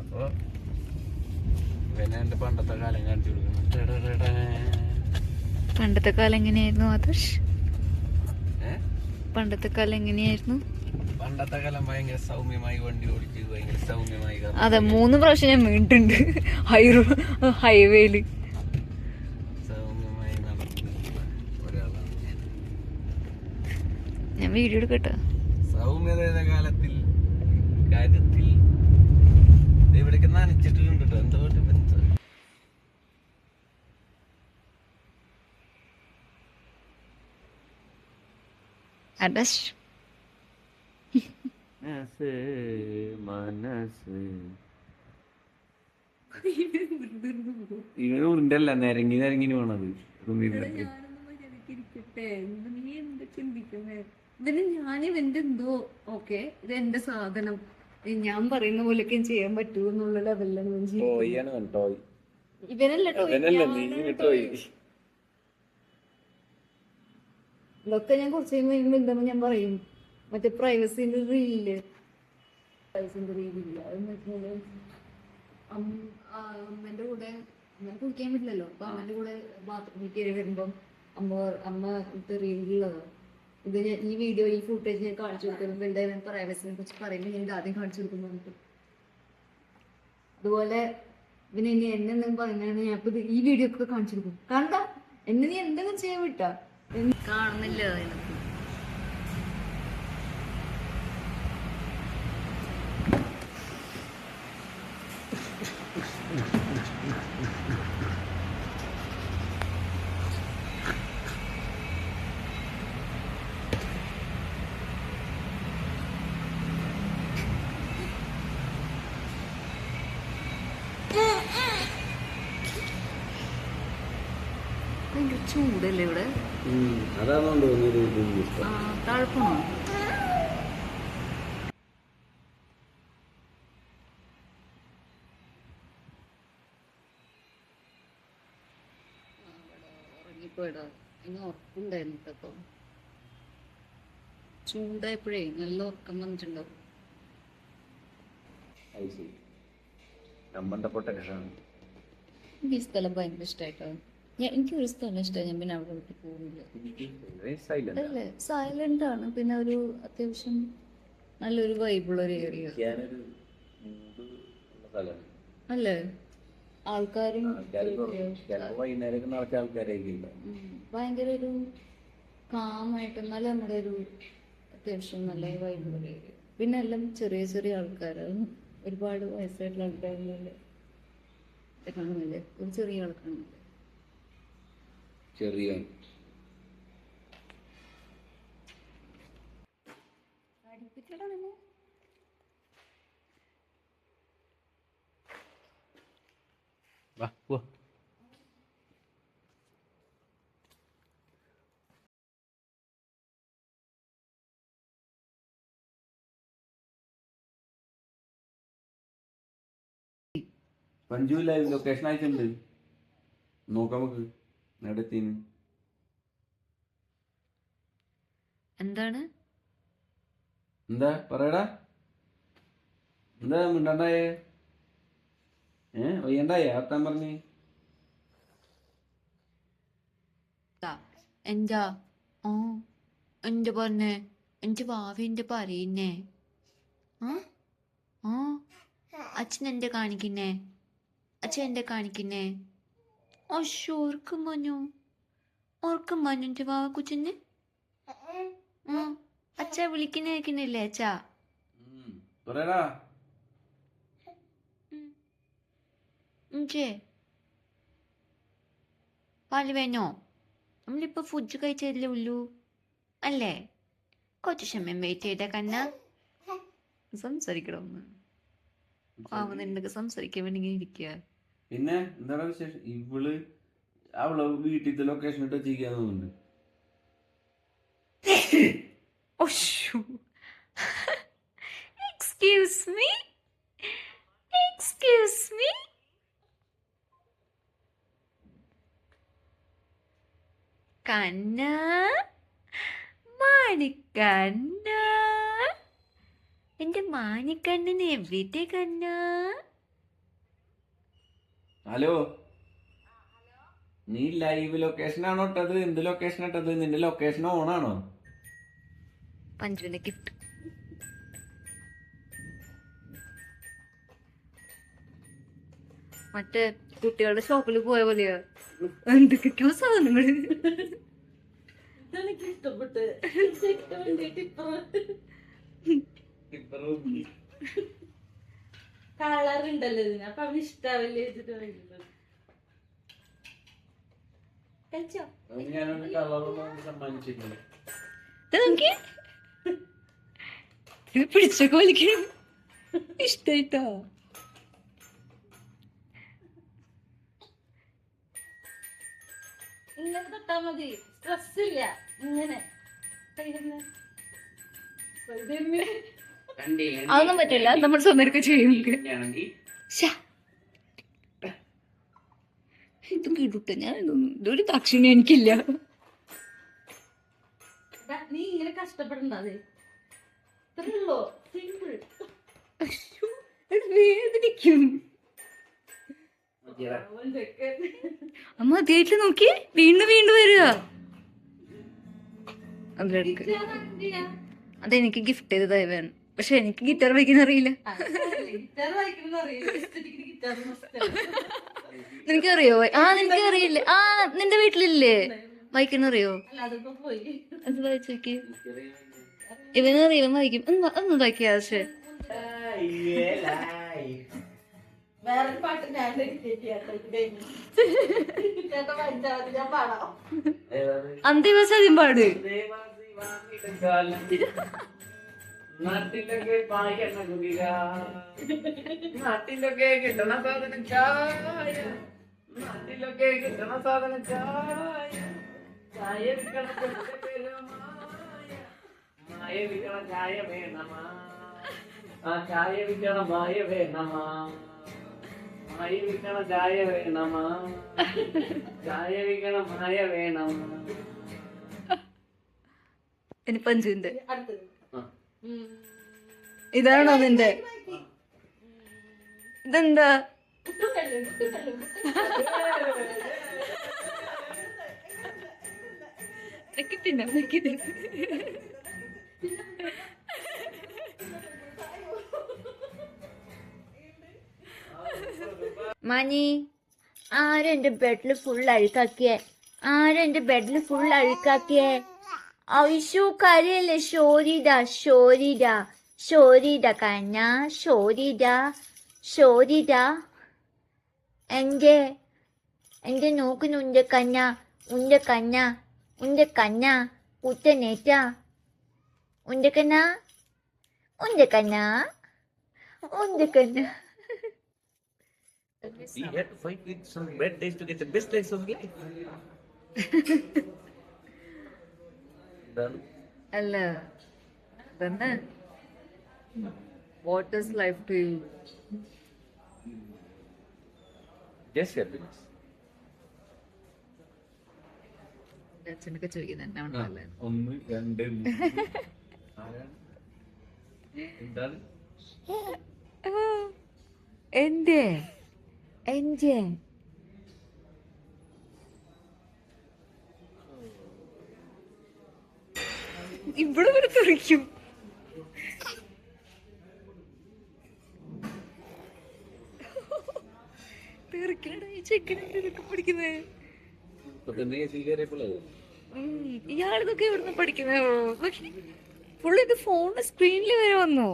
അപ്പൊ പിന്നെ എന്റെ പണ്ടത്തെ കാലം കാണിച്ചു കൊടുക്കുന്നു. പണ്ടത്തെ കാലം എങ്ങനെയായിരുന്നു ആദർശ്? പണ്ടത്തെ കാലം എങ്ങനെയായിരുന്നു? പണ്ടത്തെ കാലം ഭയങ്കര സൗമ്യമായി വണ്ടി ഓടിച്ച് ഭയങ്കര സൗമ്യമായി. അതെ, 3 പ്രാവശ്യം ഞാൻ വീണിട്ടുണ്ട് ഹൈവേയില്. സൗമ്യമായി നടക്കുന്ന ഒരാളാണ് ഞാൻ വീഡിയോ എടുക്കട്ടെ. സൗമ്യതയുടെ കാര്യത്തിൽ ഇവിടേക്ക് നനച്ചിട്ടുണ്ട് കേട്ടോ. എന്താ ആദർശ് മനസ്സ് ഇവന് ഉണ്ടല്ല നിരങ്ങി പോണത്. ഇതിന് ഞാനിവന്റെ എന്തോ ഓക്കെ, ഇത് എന്റെ സാധനം, ഞാൻ പറയുന്ന പോലെയൊക്കെ ചെയ്യാൻ പറ്റൂ എന്നുള്ള ലെവലിലാണ്. ഇതൊക്കെ ഞാൻ കുറച്ച് കഴിയുമ്പോ എന്താന്ന് ഞാൻ പറയും. മറ്റേ പ്രൈവസിന്റെ റീലില്ല, അതെന്ന് വെച്ചാല് അമ്മേന്റെ കൂടെ അമ്മ കുളിക്കാൻ പറ്റില്ലല്ലോ. അപ്പൊ അമ്മേന്റെ കൂടെ ബാത്റൂമിൽ കയറി വരുമ്പം അമ്മ റീലുള്ളതാ ഇത്. ഈ വീഡിയോ, ഈ ഫുട്ടേജ് ഞാൻ കാണിച്ചു കൊടുക്കുമ്പോൾ ഇവന്റെ പ്രൈവസിനെ കുറിച്ച് പറയുമ്പോൾ ഞാൻ ഇത് ആദ്യം കാണിച്ചു കൊടുക്കുന്നു. അതുപോലെ ഇവന് ഇനി എന്നെ എന്തെങ്കിലും പറയുന്നതാണ് ഞാൻ ഇപ്പൊ ഈ വീഡിയോ ഒക്കെ കാണിച്ചു കൊടുക്കും. കണ്ട എന്നെ നീ എന്തെങ്കിലും ചെയ്യാൻ വിട്ടാ കാണുന്നില്ല. ഭയങ്കര ചൂടല്ലേ ഇവിടെ? അതാണോ തണുപ്പാണോ? ഉറങ്ങിപ്പോയടാ. ഇന്ന് ഉറപ്പുണ്ടായിരുന്നു കേട്ടോ. ചൂടായപ്പോഴേ നല്ല ഉറക്കം വന്നിട്ടുണ്ടാവും. എനിക്ക് ഈ സ്ഥലം ഭയങ്കര ഇഷ്ടമായിട്ടോ. എനിക്കൊരു സ്ഥലം ഇഷ്ടമായി. ഞാൻ പിന്നെ അവിടെ വിട്ട് പോകുന്നില്ല. അല്ലേ, സൈലന്റ് ആണ്, പിന്നെ ഒരു അത്യാവശ്യം നല്ലൊരു വൈബുള്ള ഒരു ഏരിയ അല്ലേ. ആൾക്കാരും ഭയങ്കര ഒരു കാമായിട്ട്, എന്നാലും നമ്മുടെ ഒരു അത്യാവശ്യം നല്ല വൈബുള്ള ഒരു ഏരിയ. പിന്നെ എല്ലാം ചെറിയ ചെറിയ ആൾക്കാരാണ്, ഒരുപാട് വയസ്സായിട്ടുള്ള ആൾക്കാരൊന്നുമില്ല. കാണുന്നില്ലേ, ഒരു ചെറിയ ആൾക്കാരുന്നില്ല. ചെറിയ പഞ്ചു ലൈവ് ലൊക്കേഷൻ അയച്ചിട്ടുണ്ട്, നോക്കാം നമുക്ക് എവിടെത്തിന്. എന്താണ് എന്താ പറയടാ, എന്താ മിണ്ടണ്ടായേ? വയ്യണ്ടായേ? ആത്താൻ പറഞ്ഞേ എന്താ? ഓ എന്റെ പറഞ്ഞേ, എന്റെ ഭാവി എന്റെ പറയുന്നേ. ആ അച്ഛൻ എന്റെ കാണിക്കുന്നേ, അച്ഛൻ എന്റെ കാണിക്കുന്നേ. അശ്ശോ, ഓർക്കും മഞ്ഞു, ഓർക്കും മഞ്ഞു എന്റെ ഭാവ കുച്ചന്. അച്ഛ വിളിക്കുന്നേ കേൾക്കുന്നില്ലേ അച്ഛാ? പാല് വേണോ? നമ്മളിപ്പോ ഫുഡ് കഴിച്ചതല്ലേ ഉള്ളൂ അല്ലേ? കുറച്ച് സമയം വെയിറ്റ് ചെയ്ത കണ്ണ. സംസാരിക്കണം ഒന്ന് ആവുന്നുണ്ടൊക്കെ സംസാരിക്കാൻ വേണ്ടി ഇരിക്കുക. പിന്നെ എന്താണ് വിശേഷം? അവള് വീട്ടിലത്തെ ലൊക്കേഷൻ ഇട്ട് വെച്ചിരിക്കാന്നുണ്ട്. Excuse me, excuse me. Kanna, Manikkanna, എന്റെ മാണിക്കണ്ണന് എവിടെ കണ്ണ? ഹലോ, നീ ലൈവ് ലൊക്കേഷൻ ആണോ ഇട്ടത്? എന്ത് ലൊക്കേഷൻ ഇട്ടത്? നിന്റെ ലൊക്കേഷൻ ഓണാണോ? പഞ്ചുവിന്റെ ഗിഫ്റ്റ്. മറ്റേ കുട്ടികളുടെ ഷോപ്പിൽ പോയ പോലെയാ, എന്തൊക്കെയോ സാധനങ്ങള്. ഇഷ്ടപ്പെട്ട് കളർ ഉണ്ടല്ലോ ഇതിന്, അപ്പൊ അവന് ഇഷ്ടാവല്ലേ വെച്ചിട്ട് വരുന്നത്. കഴിച്ചോ? ഞാനൊരു കളറൊന്നും സമ്മാനിച്ചിട്ടില്ല. ഇത് പിടിച്ചൊക്കെ വലിക്കണം. ഇഷ്ടായിട്ടോ? ഇങ്ങനെ തൊട്ടാ മതി, സ്ട്രെസ് ഇല്ല. ഇങ്ങനെ അതൊന്നും പറ്റില്ല, നമ്മൾ സ്വന്തം ചെയ്യും. ഇതും കിട്ടൂട്ടെ, ഞാൻ ഇതൊരു ദക്ഷിണ എനിക്കില്ല. നീ ഇങ്ങനെ കഷ്ടപ്പെടണ്ടേ, ഇത്രയുള്ളൂ, സിമ്പിൾ. വേദനിക്കും. അമ്മ അതേറ്റ് നോക്കി, വീണ്ടും വീണ്ടും വരിക. അതെനിക്ക് ഗിഫ്റ്റ് ചെയ്തതായി വേണം, പക്ഷെ എനിക്ക് ഗിറ്റാർ വായിക്കാൻ അറിയില്ല. നിനക്കറിയോ? നിനക്ക് അറിയില്ലേ? നിന്റെ വീട്ടിലില്ലേ വായിക്കുന്ന? അറിയോ? അത് വായിച്ചു നോക്കി. ഇവനറിയാം, ഇവൻ വായിക്കും. ഒന്ന് വായിക്കാ. പക്ഷെ വേറെ പാട്ട് ഞാൻ അന്തിവസാദ്യം പാട്. നാട്ടിലൊക്കെ പായണ കുടിക, നാട്ടിലൊക്കെ കിട്ടണ സാധനം ചായ, നാട്ടിലൊക്കെ കിട്ടണ സാധനം ചായ, ചായ വിൽക്കണ മായ വിൽക്കണ ചായ വേണമാ, ആ ചായ വിൽക്കണ മായ വേണമാ, മായ വിൽക്കണ ചായ വേണമാ, ചായ വിൽക്കണ മായ വേണമാ. ഇനി പഞ്ചുവിന്റെ ഇതാണോ നിന്റെ? ഇതെന്താ? പിന്നെ മണി, ആരും എന്റെ ബെഡിൽ ഫുൾ അഴുക്കാക്കിയേ? ആരും എന്റെ ബെഡിൽ ഫുൾ അഴുക്കാക്കിയേ? ഐശു കരയല്ലേ? ഷോരിഡ ഷോരിഡ ഷോരിഡ കഞ്ഞ ഷോരിഡ ഷോരിഡ. എന്റെ നോക്കുന്നു ഉന്റെ കഞ്ഞ, ഉന്റെ കഞ്ഞ, ഉന്റെ കഞ്ഞ കുത്തനേറ്റ, ഉന്റെ കഞ്ഞ, ഉന്റെ കഞ്ഞ, ഉന്റെ കഞ്ഞ. We had to fight with some bad days to get the best days of life. അല്ല തന്നെ. What is life to you? Just happiness. അച്ഛനൊക്കെ ചോദിക്കുന്നുണ്ട്. ഒന്ന് രണ്ട് എന്താണ് എന്റെ ഇവിടെ വരെ തുറയ്ക്കും. ഇയാളിതൊക്കെ എവിടുന്ന് പഠിക്കുന്നോ? പുള്ളിത് ഫോണിന്റെ സ്ക്രീനിൽ വരെ വന്നു.